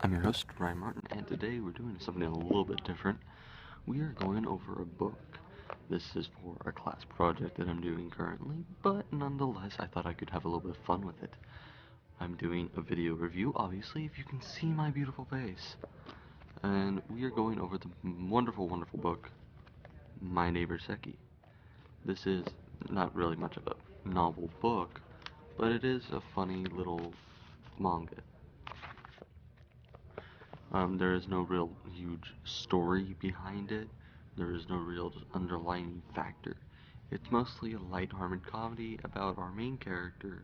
I'm your host, Ryan Martin, and today we're doing something a little bit different. We are going over a book. This is for a class project that I'm doing currently, but nonetheless, I thought I could have a little bit of fun with it. I'm doing a video review, obviously, if you can see my beautiful face. And we are going over the wonderful, wonderful book, My Neighbor Seki. This is not really much of a novel book, but it is a funny little manga. There is no real huge story behind it. There is no real underlying factor. It's mostly a light-hearted comedy about our main character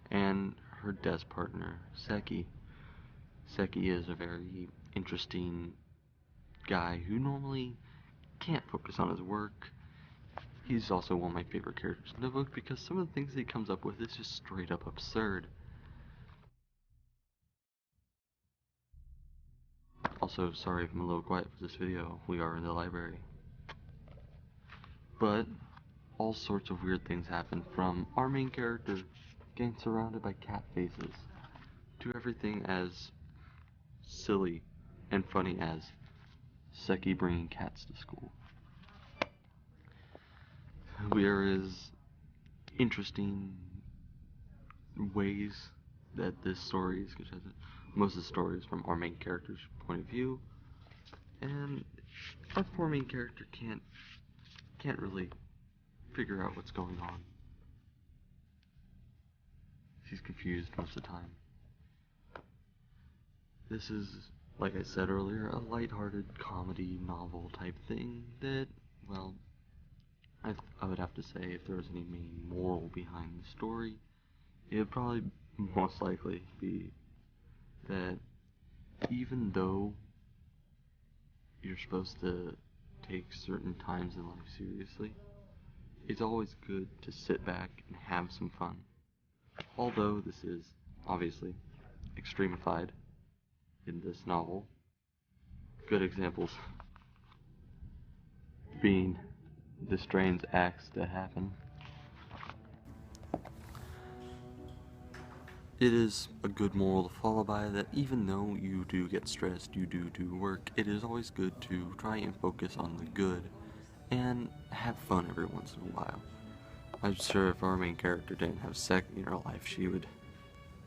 and her desk partner, Seki. Seki is a very interesting guy who normally can't focus on his work. He's also one of my favorite characters in the book because some of the things he comes up with is just straight up absurd. Also, sorry if I'm a little quiet for this video, we are in the library. But all sorts of weird things happen, from our main character getting surrounded by cat faces, to everything as silly and funny as Seki bringing cats to school. There is interesting ways that this story is presented. Most of the story is from our main character's point of view, and our poor main character can't really figure out what's going on. She's confused most of the time. This is, like I said earlier, a lighthearted comedy novel type thing that, well, I would have to say if there was any main moral behind the story, it would probably most likely be that even though you're supposed to take certain times in life seriously, it's always good to sit back and have some fun. Although this is obviously extremified in this novel, good examples being the strange acts that happen. It is a good moral to follow by that even though you do get stressed, you do work, it is always good to try and focus on the good and have fun every once in a while. I'm sure if our main character didn't have Seki in her life, she would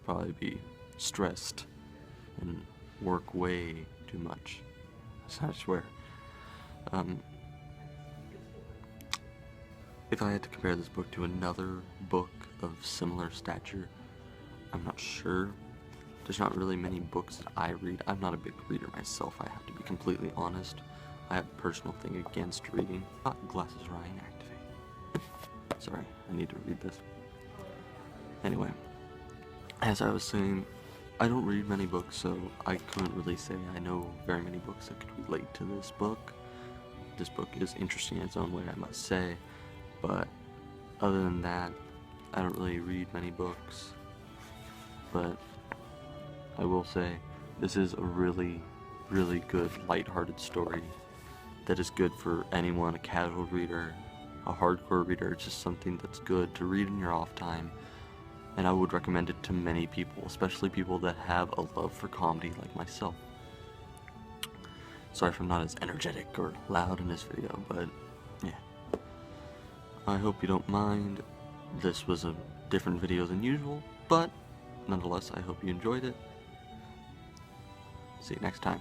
probably be stressed and work way too much. I swear. If I had to compare this book to another book of similar stature, I'm not sure. There's not really many books that I read. I'm not a big reader myself, I have to be completely honest. I have a personal thing against reading. Glasses, Ryan, activate. Sorry, I need to read this. Anyway, as I was saying, I don't read many books, so I couldn't really say I know very many books that could relate to this book. This book is interesting in its own way, I must say, but other than that, I don't really read many books. But I will say, this is a really, really good, lighthearted story that is good for anyone, a casual reader, a hardcore reader. It's just something that's good to read in your off time, and I would recommend it to many people, especially people that have a love for comedy like myself. Sorry if I'm not as energetic or loud in this video, but yeah. I hope you don't mind. This was a different video than usual, but nonetheless, I hope you enjoyed it. See you next time.